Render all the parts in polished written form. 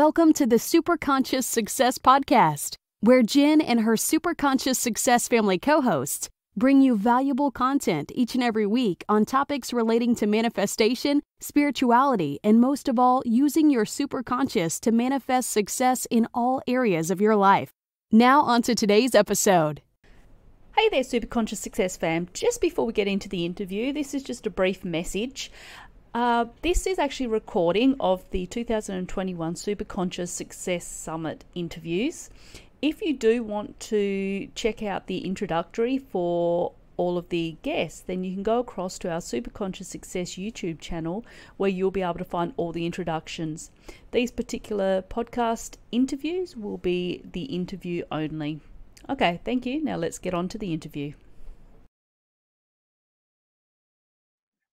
Welcome to the Superconscious Success Podcast, where Jen and her Superconscious Success family co-hosts bring you valuable content each and every week on topics relating to manifestation, spirituality, and most of all, using your superconscious to manifest success in all areas of your life. Now on to today's episode. Hey there, Superconscious Success fam. Just before we get into the interview, this is just a brief message. This is actually a recording of the 2021 Superconscious Success Summit interviews. If you do want to check out the introductory for all of the guests, then you can go across to our Superconscious Success YouTube channel where you'll be able to find all the introductions. These particular podcast interviews will be the interview only. Okay, thank you. Now let's get on to the interview.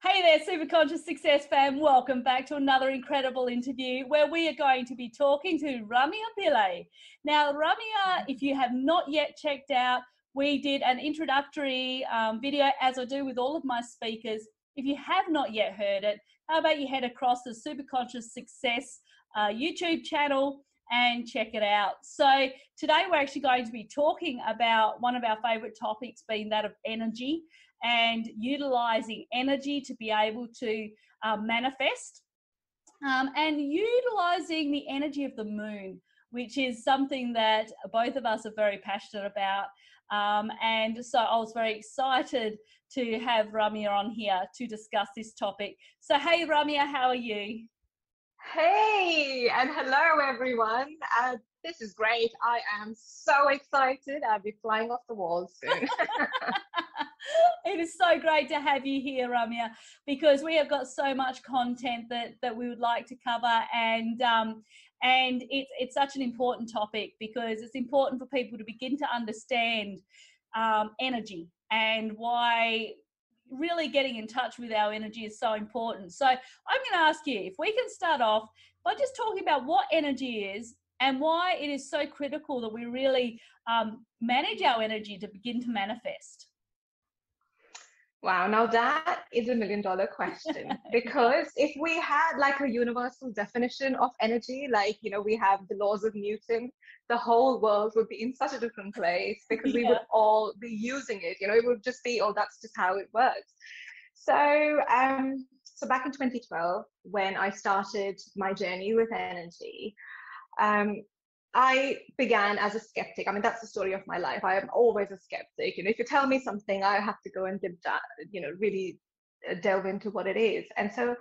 Hey there, Superconscious Success fam. Welcome back to another incredible interview where we are going to be talking to Ramya Pillai. Now, Ramya, if you have not yet checked out, we did an introductory video, as I do with all of my speakers. If you have not yet heard it, how about you head across the Superconscious Success YouTube channel and check it out. So today we're actually going to be talking about one of our favorite topics, being that of energy, and utilizing energy to be able to manifest, and utilizing the energy of the moon, which is something that both of us are very passionate about. And so I was very excited to have Ramya on here to discuss this topic. So hey Ramya, how are you? Hey, and hello everyone. This is great. I am so excited. I'll be flying off the walls soon. It is so great to have you here, Ramya, because we have got so much content that we would like to cover, and it's such an important topic because it's important for people to begin to understand energy and why really getting in touch with our energy is so important. So I'm going to ask you if we can start off by just talking about what energy is and why it is so critical that we really manage our energy to begin to manifest. Wow, now that is $1 million question, because if we had like a universal definition of energy, like, you know, we have the laws of Newton, the whole world would be in such a different place because we would all be using it. You know, it would just be, oh, that's just how it works. So, so back in 2012, when I started my journey with energy, I began as a skeptic. I mean, that's the story of my life. I am always a skeptic. You know, if you tell me something, I have to go and really delve into what it is. And so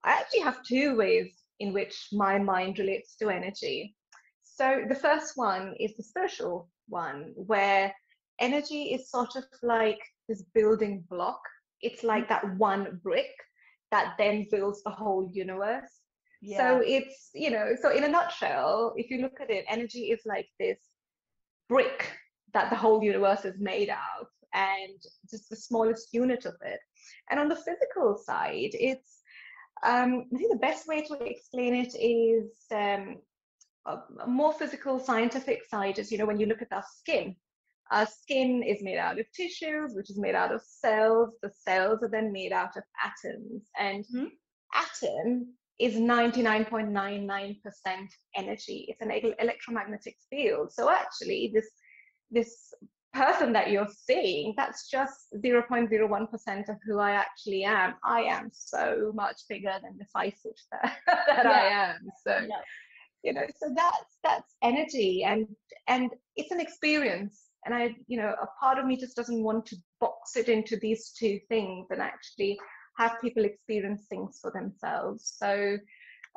I actually have two ways in which my mind relates to energy. So the first one is the spiritual one, where energy is sort of like this building block. It's like that one brick that then builds the whole universe. Yeah. So it's, you know, so in a nutshell, if you look at it, energy is like this brick that the whole universe is made of, and just the smallest unit of it. And on the physical side, it's, I think the best way to explain it is a more physical, scientific side is, you know, when you look at our skin is made out of tissues, which is made out of cells. The cells are then made out of atoms, and atom is 99.99% energy. It's an electromagnetic field. So actually this person that you're seeing, that's just 0.01% of who I actually am. I am so much bigger than the 5 foot that I am. So, you know, so that's energy, and it's an experience. And I, you know, a part of me just doesn't want to box it into these two things and actually have people experience things for themselves. So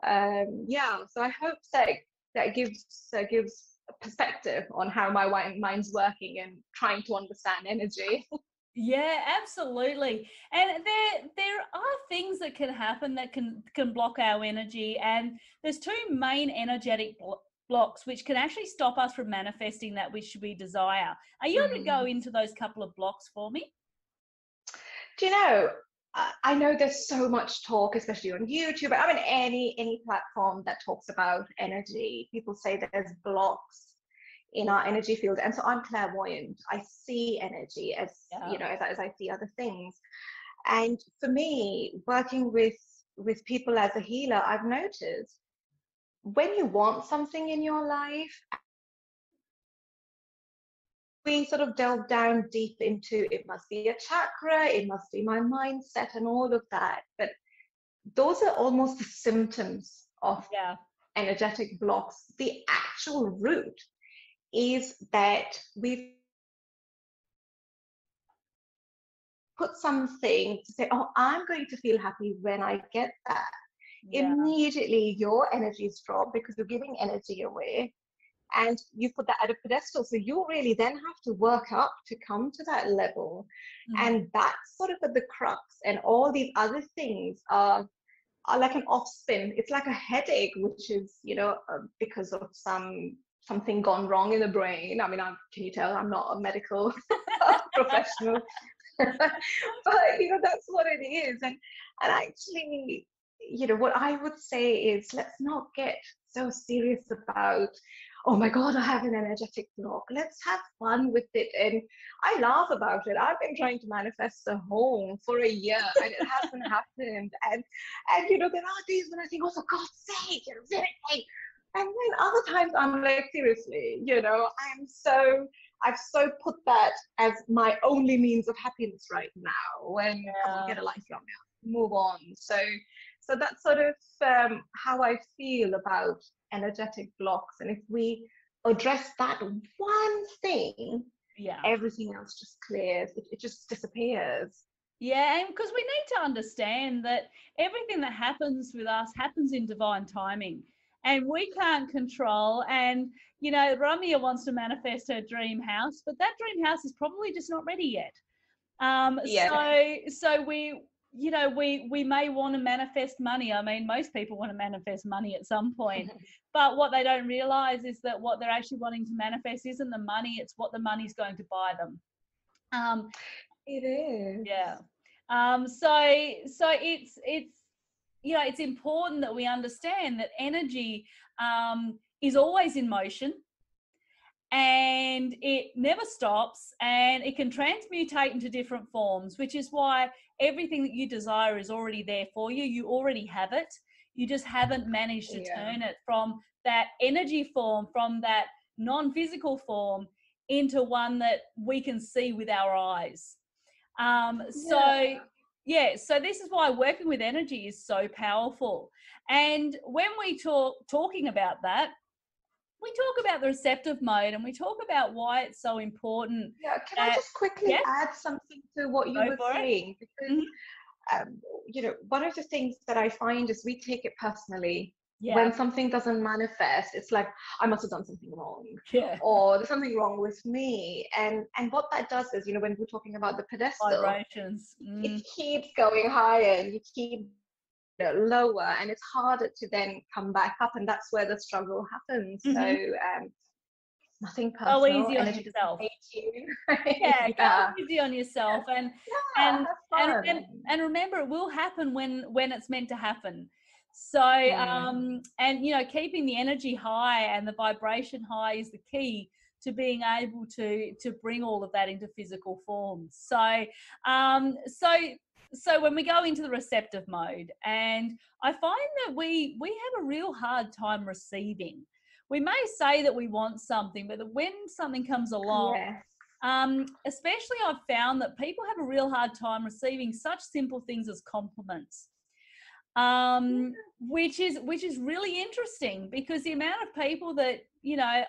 so I hope that gives a perspective on how my mind's working and trying to understand energy. Yeah, absolutely. And there are things that can happen that can block our energy, and there's two main energetic blocks which can actually stop us from manifesting that which we desire. Are you able to go into those couple of blocks for me? Do you know, I know there's so much talk, especially on YouTube. I mean, any platform that talks about energy, people say that there's blocks in our energy field. And so I'm clairvoyant. I see energy as, you know, as I see other things. And for me, working with people as a healer, I've noticed when you want something in your life, we sort of delve down deep into it must be a chakra, it must be my mindset and all of that. But those are almost the symptoms of energetic blocks. The actual root is that we've put something to say, oh, I'm going to feel happy when I get that. Immediately your energies drop because you're giving energy away, and you put that at a pedestal. So you really then have to work up to come to that level. And that's sort of at the crux. And all these other things are like an off spin. It's like a headache, which is, because of something gone wrong in the brain. I mean, can you tell I'm not a medical professional? But that's what it is. And actually, what I would say is, let's not get so serious about, oh my God, I have an energetic block. Let's have fun with it. And I laugh about it. I've been trying to manifest a home for a year and it hasn't happened. And there are days when I think, oh, for God's sake, really. And then other times I'm like, seriously, I've so put that as my only means of happiness right now. When come on, get a life, young man, move on. So that's sort of how I feel about energetic blocks. And if we address that one thing, everything else just clears. It just disappears. Yeah, and because we need to understand that everything that happens with us happens in divine timing, and we can't control. And Ramya wants to manifest her dream house, but that dream house is probably just not ready yet. So we may want to manifest money. I mean, most people want to manifest money at some point, but what they don't realize is that what they're actually wanting to manifest isn't the money, it's what the money's going to buy them. It is. Yeah. So it's important that we understand that energy is always in motion, and it never stops, and it can transmutate into different forms, which is why everything that you desire is already there for you. You already have it. You just haven't managed to turn it from that energy form, from that non-physical form, into one that we can see with our eyes. So this is why working with energy is so powerful. And when we talking about that, we talk about the receptive mode, and we talk about why it's so important. Yeah, can I just quickly add something to what you were saying? Because, one of the things that I find is we take it personally. When something doesn't manifest, it's like, I must have done something wrong, or there's something wrong with me. And what that does is, when we're talking about the pedestal, vibrations, it keeps going higher, and you keep lower, and it's harder to then come back up, and that's where the struggle happens. So nothing personal. Go easy on yourself. Go easy on yourself, and remember, it will happen when it's meant to happen. So keeping the energy high and the vibration high is the key to being able to bring all of that into physical form. So when we go into the receptive mode, and I find that we have a real hard time receiving. We may say that we want something, but when something comes along, especially I've found that people have a real hard time receiving such simple things as compliments, which is really interesting, because the amount of people that,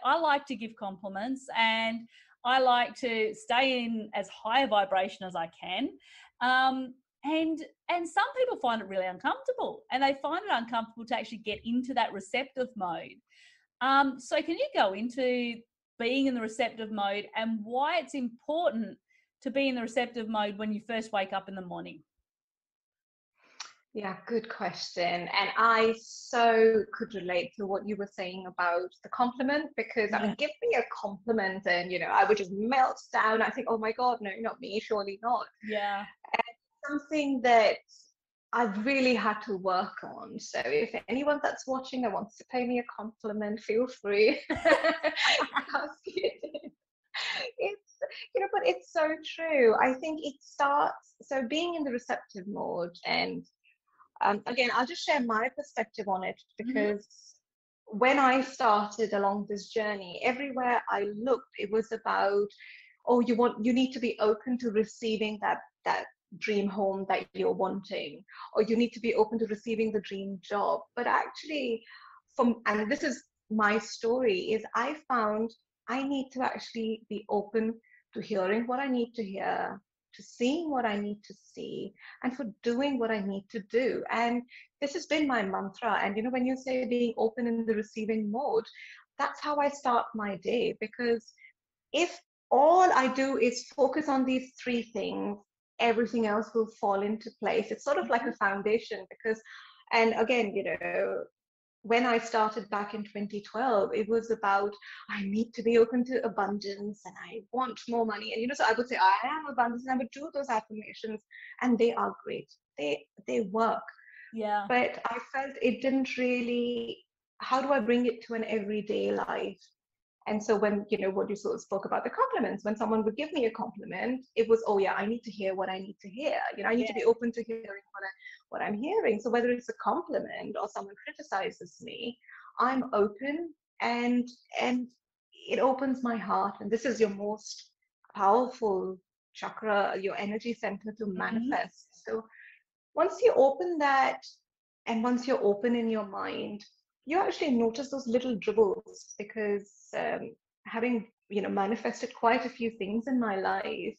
I like to give compliments, and I like to stay in as high a vibration as I can. And some people find it really uncomfortable, and they find it uncomfortable to actually get into that receptive mode. So can you go into being in the receptive mode and why it's important to be in the receptive mode when you first wake up in the morning? Yeah, good question. And I so could relate to what you were saying about the compliment, because I mean, give me a compliment and, I would just melt down. I think, oh my God, no, not me, surely not. Yeah. And something that I've really had to work on. So if anyone that's watching that wants to pay me a compliment, feel free. But it's so true. I think it starts, so being in the receptive mode, and again, I'll just share my perspective on it, because when I started along this journey, everywhere I looked, it was about, oh, you need to be open to receiving that dream home that you're wanting, or you need to be open to receiving the dream job. But actually, and this is my story, is I found I need to actually be open to hearing what I need to hear, to seeing what I need to see, and for doing what I need to do. And this has been my mantra. And when you say being open in the receiving mode, that's how I start my day. Because if all I do is focus on these three things, everything else will fall into place. It's sort of like a foundation. Because, and again, when I started back in 2012, it was about, I need to be open to abundance and I want more money. And, so I would say, I am abundance, and I would do those affirmations, and they are great. They work. Yeah. But I felt it didn't really, how do I bring it to an everyday life? And so when, what you sort of spoke about the compliments, when someone would give me a compliment, it was, oh yeah, I need to hear what I need to hear. I need to be open to hearing what I'm hearing. So whether it's a compliment or someone criticizes me, I'm open, and it opens my heart. And this is your most powerful chakra, your energy center to manifest. So once you open that, and once you're open in your mind, you actually notice those little dribbles. Because having manifested quite a few things in my life,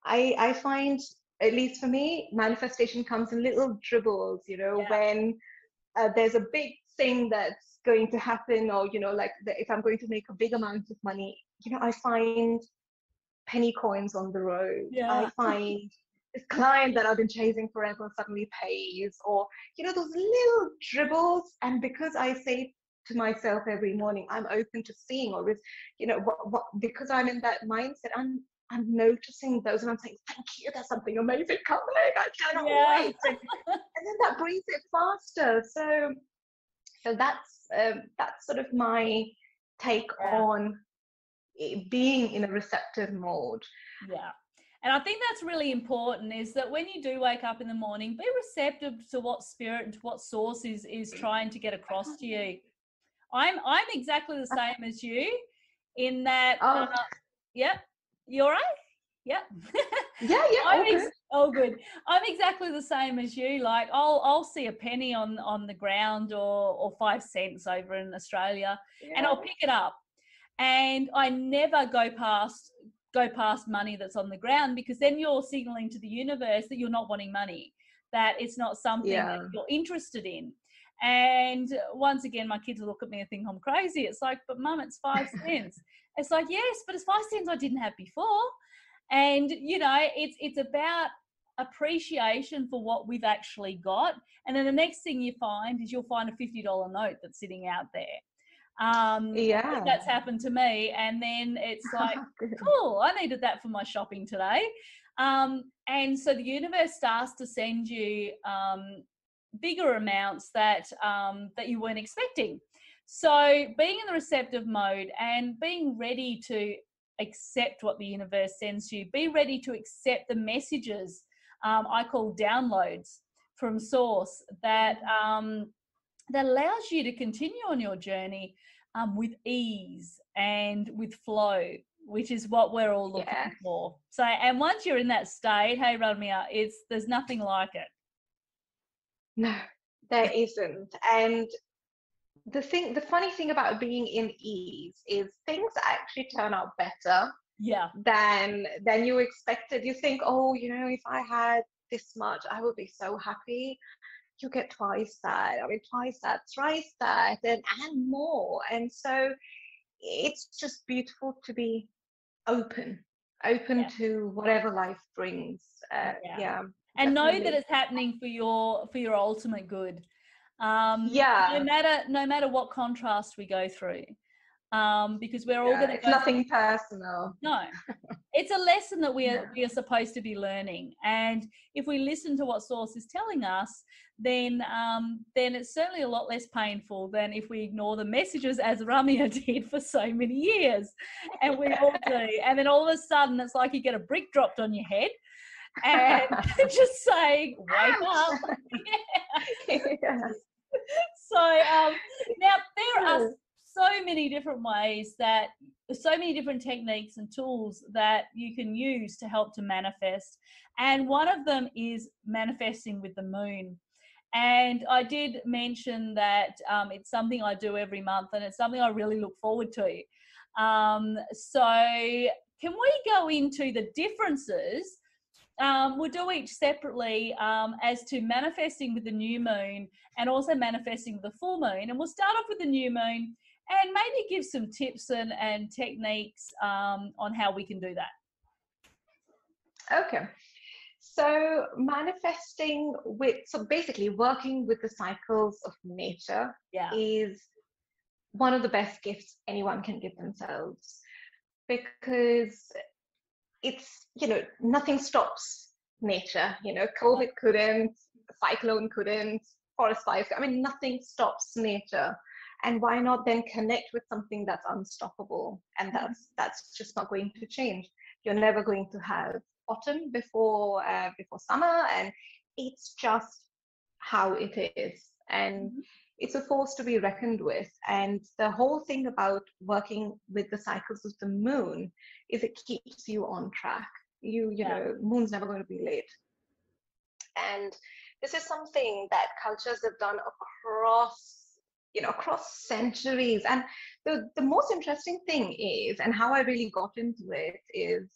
I find, at least for me, manifestation comes in little dribbles. When there's a big thing that's going to happen, or like if I'm going to make a big amount of money, I find penny coins on the road. I find this client that I've been chasing forever suddenly pays, or those little dribbles. And because I say to myself every morning, I'm open to seeing, or with because I'm in that mindset, I'm noticing those, and I'm saying, thank you, there's something amazing coming, I cannot wait. And then that brings it faster. So that's sort of my take on being in a receptive mode. Yeah. And I think that's really important, is that when you do wake up in the morning, be receptive to what spirit and to what source is trying to get across to you. I'm exactly the same as you, in that, yeah, you all right? Yeah. Yeah. Oh, good. I'm exactly the same as you. Like, I'll see a penny on the ground, or 5 cents over in Australia, and I'll pick it up. And I never go past money that's on the ground, because then you're signaling to the universe that you're not wanting money, that it's not something that you're interested in. And once again, my kids will look at me and think I'm crazy. It's like, but Mum, it's 5 cents. It's like, yes, but it's 5 cents I didn't have before. And it's about appreciation for what we've actually got. And then the next thing you find is you'll find a $50 note that's sitting out there. That's happened to me. And then it's like, cool, I needed that for my shopping today. And so the universe starts to send you bigger amounts that you weren't expecting. So being in the receptive mode and being ready to accept what the universe sends you, be ready to accept the messages I call downloads from source, that allows you to continue on your journey with ease and with flow, which is what we're all looking for. So, and once you're in that state, hey Ramya, there's nothing like it. No, there isn't. And the funny thing about being in ease is things actually turn out better than you expected. You think, oh, if I had this much, I would be so happy. You get twice that, thrice that, and more. And so it's just beautiful to be open to whatever life brings. And know that it's happening for your ultimate good. No matter what contrast we go through. Because we're all going to it's nothing personal. No, it's a lesson that we are supposed to be learning. And if we listen to what source is telling us, then it's certainly a lot less painful than if we ignore the messages, as Ramya did for so many years. And we all do. And then all of a sudden it's like you get a brick dropped on your head and just saying, wake up. So now there are many different ways that, so many different techniques and tools that you can use to help to manifest. And one of them is manifesting with the moon. And I did mention that it's something I do every month, and it's something I really look forward to. So can we go into the differences? We'll do each separately as to manifesting with the new moon and also manifesting with the full moon. And we'll start off with the new moon and maybe give some tips and techniques on how we can do that. Okay. So manifesting with, so basically working with the cycles of nature is one of the best gifts anyone can give themselves, because it's, nothing stops nature. COVID couldn't, cyclone couldn't, forest fires, nothing stops nature. And why not then connect with something that's unstoppable? And that's just not going to change. You're never going to have autumn before summer, and it's just how it is. And it's a force to be reckoned with. And the whole thing about working with the cycles of the moon is it keeps you on track. You know, moon's never going to be late. And this is something that cultures have done across centuries. And the most interesting thing is, and how I really got into it is,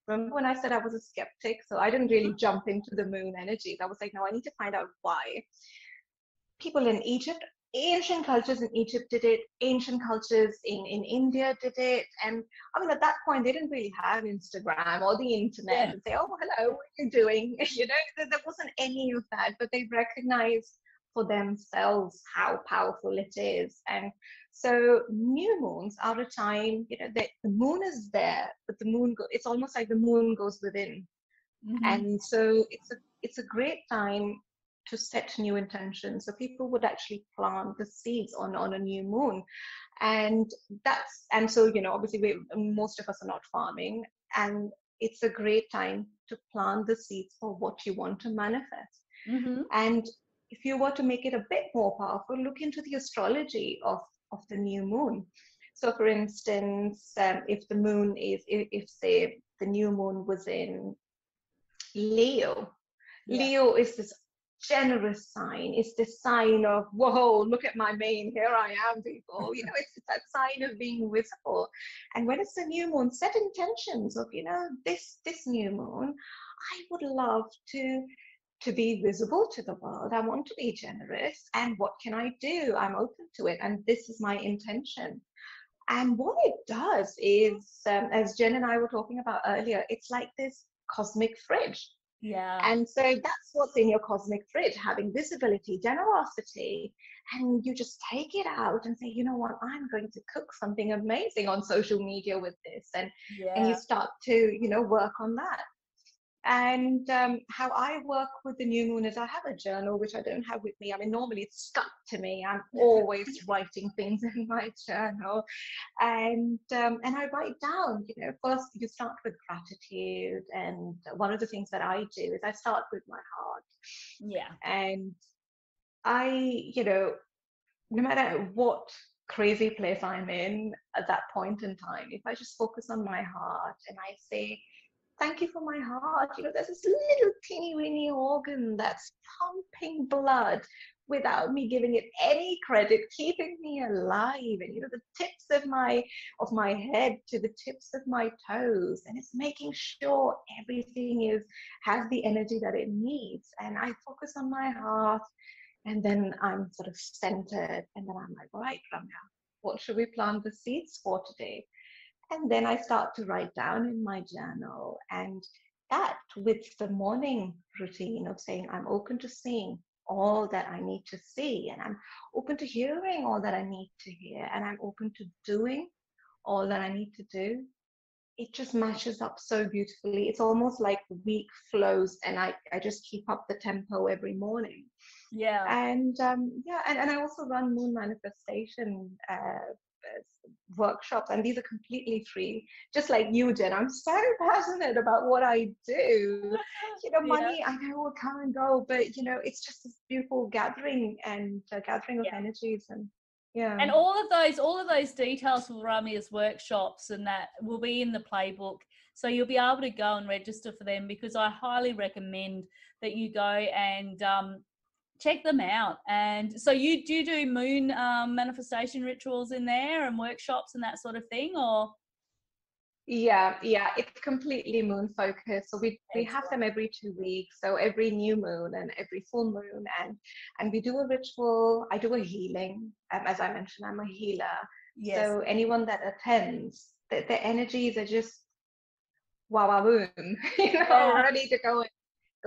remember when I said I was a skeptic? So I didn't really jump into the moon energies. I was like, no, I need to find out why. People in Egypt, ancient cultures in Egypt did it, ancient cultures in India did it. And at that point, they didn't really have Instagram or the internet and say, oh, hello, what are you doing? There wasn't any of that, but they recognized for themselves how powerful it is. And so new moons are a time, the moon is there, but the moon, it's almost like the moon goes within. And so it's a great time to set new intentions. So people would actually plant the seeds on a new moon. And so, obviously most of us are not farming, and it's a great time to plant the seeds for what you want to manifest. And if you were to make it a bit more powerful, look into the astrology of the new moon. So for instance, if the moon is, if say the new moon was in Leo, Leo is this generous sign. It's this sign of, whoa, look at my mane, here I am, people. It's that sign of being visible. And when it's a new moon, set intentions of, this new moon, I would love to be visible to the world. I want to be generous. And what can I do? I'm open to it. And this is my intention. And what it does is, as Jen and I were talking about earlier, it's like this cosmic fridge. And so that's what's in your cosmic fridge, having visibility, generosity, and you just take it out and say, you know what, I'm going to cook something amazing on social media with this. And you start to, work on that. And how I work with the new moon is I have a journal, which I don't have with me. Normally it's stuck to me. I'm always writing things in my journal. And I write down, first you start with gratitude. And one of the things that I do is I start with my heart. And I, no matter what crazy place I'm in at that point in time, if I just focus on my heart and I say, thank you for my heart. There's this little teeny weeny organ that's pumping blood without me giving it any credit, keeping me alive. And the tips of my head to the tips of my toes, and it's making sure everything has the energy that it needs. And I focus on my heart, and then I'm sort of centered, and then I'm like, right, Ramya, what should we plant the seeds for today? And then I start to write down in my journal, and that with the morning routine of saying, I'm open to seeing all that I need to see, and I'm open to hearing all that I need to hear, and I'm open to doing all that I need to do. It just matches up so beautifully. It's almost like the week flows, and I just keep up the tempo every morning. And and I also run moon manifestation workshops, and these are completely free, just like you, Jen. I'm so passionate about what I do. Money, I know, will come and go, but it's just this beautiful gathering and gathering of energies. And Yeah. And all of those details for Ramia's workshops and that will be in the playbook. So you'll be able to go and register for them, because I highly recommend that you go and check them out. And so you do moon manifestation rituals in there and workshops and that sort of thing, or? Yeah, it's completely moon focused. So we have them every 2 weeks. So every new moon and every full moon, and we do a ritual. I do a healing. As I mentioned, I'm a healer. Yes. So anyone that attends, the energies are just wow, boom, ready to go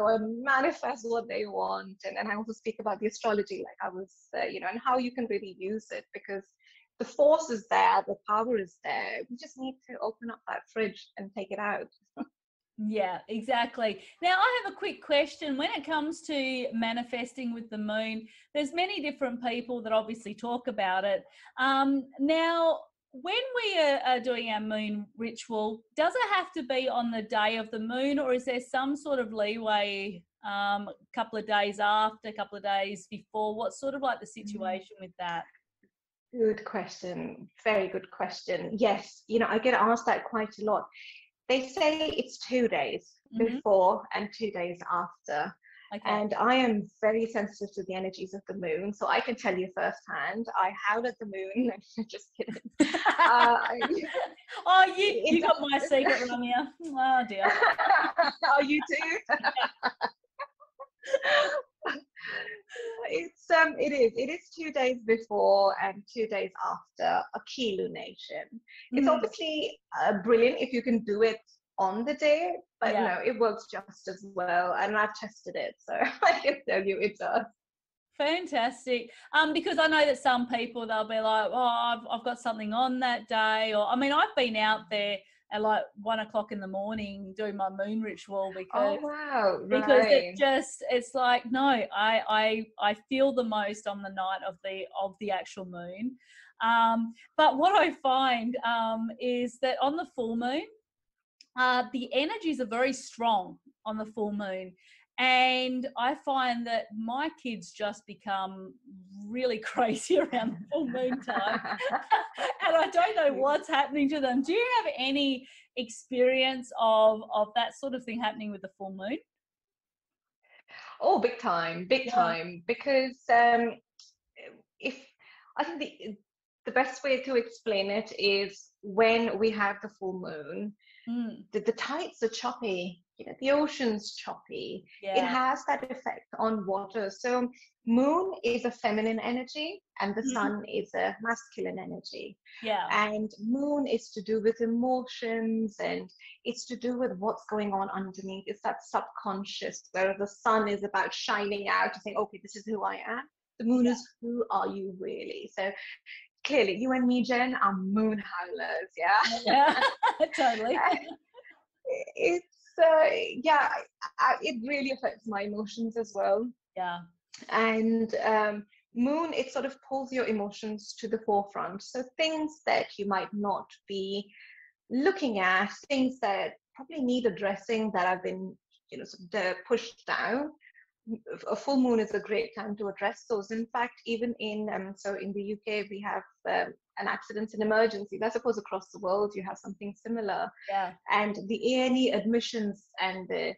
and manifest what they want. And I also speak about the astrology, like I was, and how you can really use it, because the force is there, the power is there. We just need to open up that fridge and take it out. Yeah, exactly. Now, I have a quick question. When it comes to manifesting with the moon, there's many different people that obviously talk about it. Now, when we are doing our moon ritual, does it have to be on the day of the moon, or is there some sort of leeway, a couple of days after, a couple of days before? What's sort of like the situation with that? Good question. Very good question. Yes, I get asked that quite a lot. They say it's 2 days before and 2 days after. Okay. And I am very sensitive to the energies of the moon, so I can tell you firsthand. I howl at the moon. Just kidding. You got my secret, Ramia. Oh dear. Oh, you too. It is 2 days before and 2 days after a key lunation. It's obviously brilliant if you can do it on the day, but no, it works just as well, and I've tested it, so I can tell you it does. Fantastic. Because I know that some people, they'll be like, oh, I've got something on that day, or I mean, I've been out there at like 1 o'clock in the morning doing my moon ritual because because it's like, no, I feel the most on the night of the actual moon. But what I find is that on the full moon, the energies are very strong on the full moon. And I find that my kids just become really crazy around the full moon time. And I don't know what's happening to them. Do you have any experience of that sort of thing happening with the full moon? Oh, big time. Because if I think the best way to explain it is when we have the full moon, the tides are choppy, the ocean's choppy. It has that effect on water. So moon is a feminine energy and the sun is a masculine energy. Yeah. And moon is to do with emotions, and it's to do with what's going on underneath. It's that subconscious, whereas the sun is about shining out and saying, okay, this is who I am. The moon is, who are you really? So clearly, you and me, Jen, are moon howlers, yeah, totally. It's it really affects my emotions as well. Yeah. And moon, it sort of pulls your emotions to the forefront. So things that you might not be looking at, things that probably need addressing that have been, sort of pushed down. A full moon is a great time to address those. In fact, even in the UK, we have an accidents and emergencies. I suppose across the world you have something similar. Yeah. And the A&E admissions and the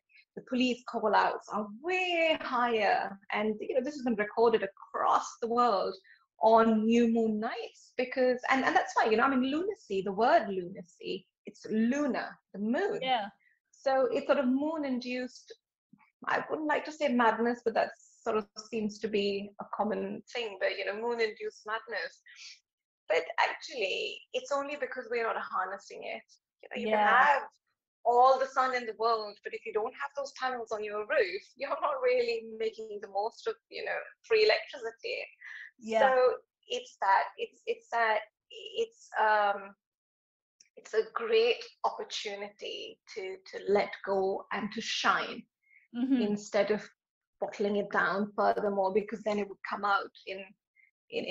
police call outs are way higher. And this has been recorded across the world on new moon nights, because and that's why, lunacy, the word lunacy, it's lunar, the moon. Yeah. So it's sort of moon induced, I wouldn't like to say madness, but that sort of seems to be a common thing, but moon-induced madness. But actually, it's only because we're not harnessing it. You can have all the sun in the world, but if you don't have those panels on your roof, you're not really making the most of free electricity. Yeah. So it's a great opportunity to let go and to shine. Instead of bottling it down furthermore, because then it would come out in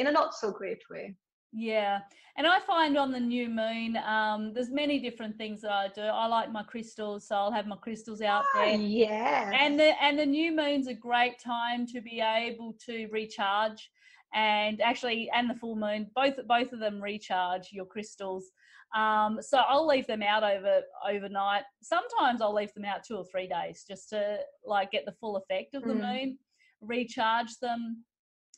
a not so great way. Yeah, and I find on the new moon, there's many different things that I do. I like my crystals, so I'll have my crystals out there. Yeah. And the new moon's a great time to be able to recharge and the full moon, both of them recharge your crystals. So I'll leave them out overnight. Sometimes I'll leave them out 2 or 3 days just to like get the full effect of the moon, recharge them.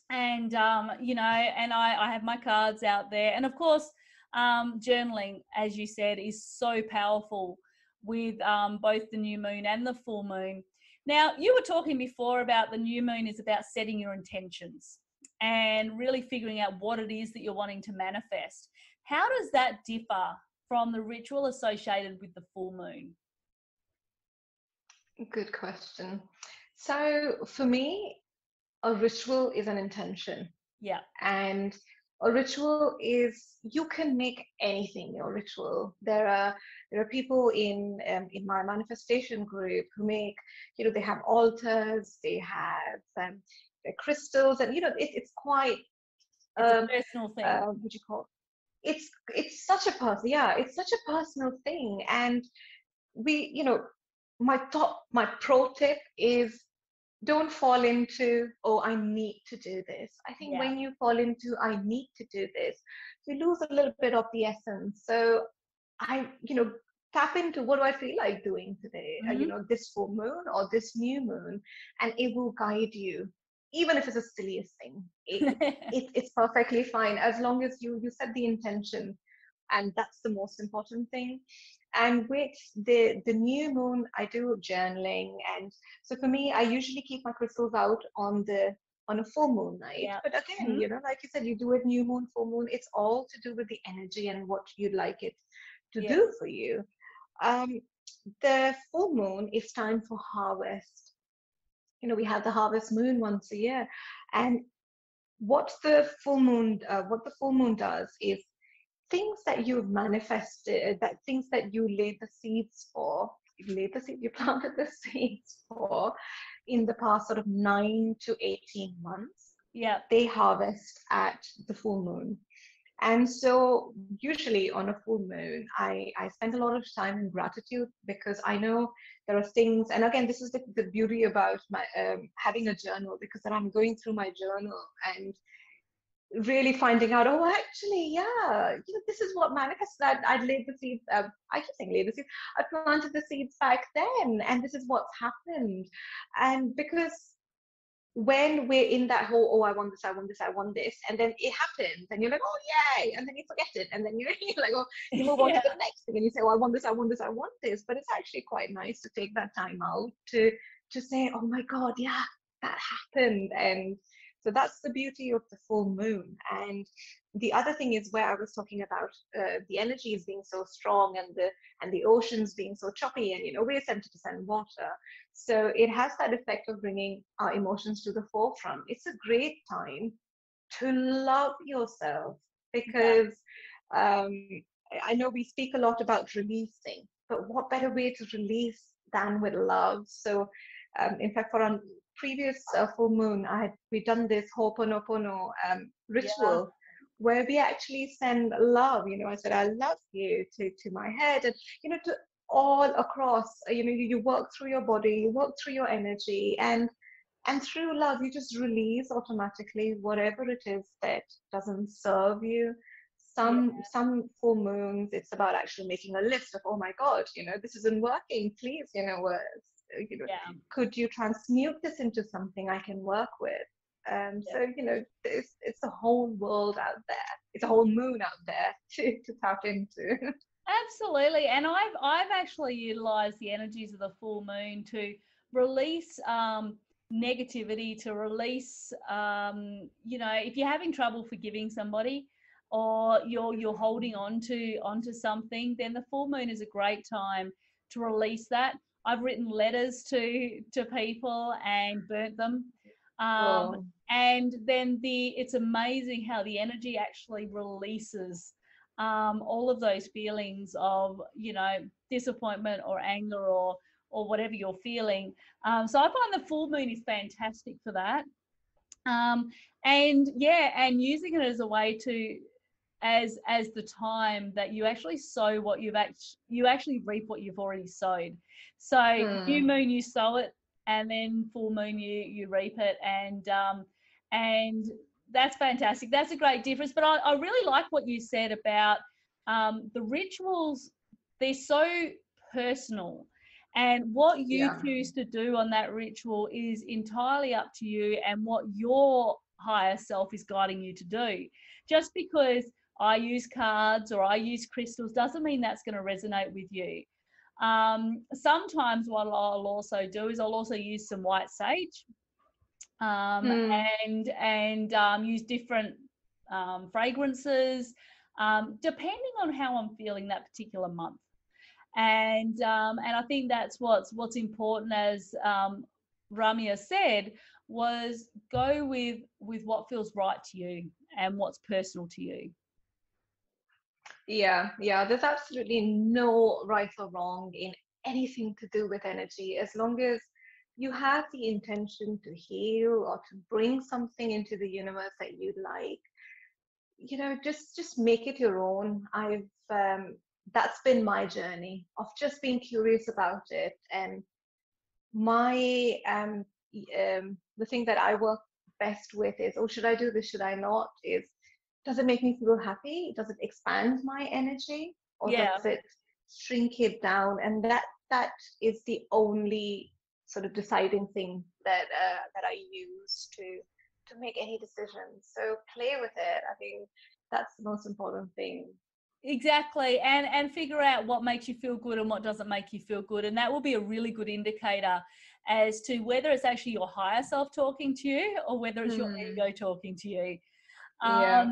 And and I have my cards out there, and of course journaling, as you said, is so powerful with both the new moon and the full moon. Now, you were talking before about the new moon is about setting your intentions and really figuring out what it is that you're wanting to manifest. How does that differ from the ritual associated with the full moon? Good question. So for me, a ritual is an intention. Yeah. And a ritual is, you can make anything your ritual. There are people in my manifestation group who make, they have altars, they have crystals, and it's quite it's a personal thing. What do you call it? It's such a personal thing. And we, my pro tip is, don't fall into, oh, I need to do this. I think when you fall into, I need to do this, you lose a little bit of the essence. So I, tap into, what do I feel like doing today? This full moon or this new moon, and it will guide you. Even if it's the silliest thing, it's perfectly fine, as long as you set the intention, and that's the most important thing. And with the new moon, I do journaling, and so for me, I usually keep my crystals out on a full moon night. Yeah. But again, like you said, you do it new moon, full moon. It's all to do with the energy and what you'd like it to do for you. The full moon is time for harvest. We have the harvest moon once a year, and what the full moon does is, things that you've manifested, that things that you laid the seeds for, you planted the seeds for in the past sort of 9 to 18 months, they harvest at the full moon. And so usually on a full moon, I spend a lot of time in gratitude, because I know there are things, and again, this is the beauty about my having a journal, because then I'm going through my journal and really finding out, oh, actually, this is what manifested. That I laid the seeds. I keep saying laid the seeds. I planted the seeds back then, and this is what's happened. And because when we're in that whole, oh, I want this, and then it happens, and you're like, oh, yay, and then you forget it, and then you're like, oh, you move on to the next thing, and you say, oh, I want this. But it's actually quite nice to take that time out to say, oh my God, yeah, that happened. And so that's the beauty of the full moon. And the other thing is, where I was talking about the energies being so strong, and the oceans being so choppy, and we're 70% water, so it has that effect of bringing our emotions to the forefront. It's a great time to love yourself, because I know we speak a lot about releasing, but what better way to release than with love? So in fact, for our previous full moon, we've done this Ho'oponopono ritual, where we actually send love. I said, I love you, to my head, and to all across. You work through your body, you work through your energy, and through love, you just release automatically whatever it is that doesn't serve you. Some full moons, it's about actually making a list of, oh my God, this isn't working. Please, could you transmute this into something I can work with? So it's a whole world out there. It's a whole moon out there to tap into. Absolutely. And I've actually utilized the energies of the full moon to release negativity, to release if you're having trouble forgiving somebody, or you're holding onto something, then the full moon is a great time to release that. I've written letters to people and burnt them. And then it's amazing how the energy actually releases all of those feelings of, disappointment or anger or whatever you're feeling. So I find the full moon is fantastic for that. And using it as a way to, as the time that you actually sow what you actually reap what you've already sowed. So new moon, you sow it, and then full moon, you reap it. And that's fantastic. That's a great difference. But I really like what you said about the rituals. They're so personal, and what you Yeah. choose to do on that ritual is entirely up to you and what your higher self is guiding you to do. Just because I use cards or I use crystals doesn't mean that's going to resonate with you. Sometimes what I'll also do is I'll also use some white sage, Mm. and use different fragrances, depending on how I'm feeling that particular month. And I think that's what's important, as Ramya said, was go with what feels right to you and what's personal to you. Yeah, yeah, there's absolutely no right or wrong in anything to do with energy, as long as you have the intention to heal or to bring something into the universe that you like. Just make it your own. I've That's been my journey of just being curious about it. And my the thing that I work best with is, oh, should I do this, should I not, is, does it make me feel happy, does it expand my energy, or does Yeah. it shrink it down? And that is the only sort of deciding thing that I use to make any decisions. So play with it. I think that's the most important thing. Exactly, and figure out what makes you feel good and what doesn't make you feel good, and that will be a really good indicator as to whether it's actually your higher self talking to you or whether it's your Hmm. ego talking to you. Yeah.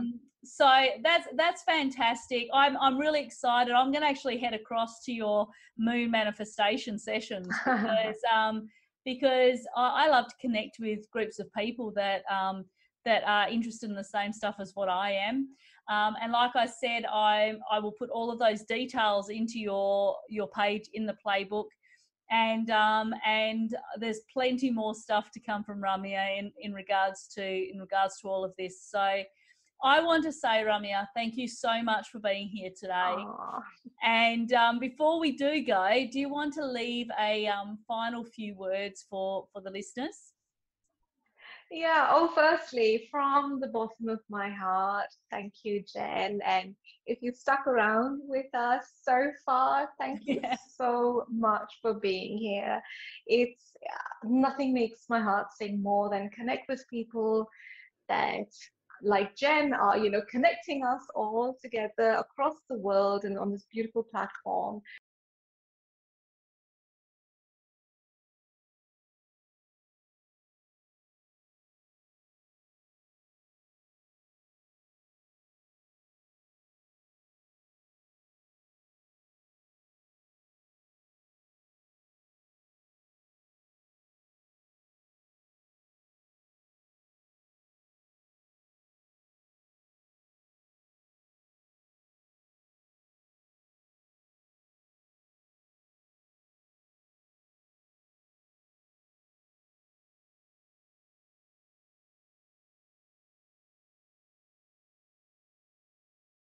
So that's fantastic. I'm really excited. I'm going to actually head across to your moon manifestation sessions because I love to connect with groups of people that are interested in the same stuff as what I am. And like I said, I will put all of those details into your page in the playbook. And there's plenty more stuff to come from Ramya in regards to all of this. So I want to say, Ramya, thank you so much for being here today. Aw. And before we do go, do you want to leave a final few words for the listeners? Yeah. Oh, firstly, from the bottom of my heart, thank you, Jen. And if you stuck around with us so far, thank you Yeah. so much for being here. It's Nothing makes my heart sing more than connect with people that, like Jen, are, connecting us all together across the world and on this beautiful platform.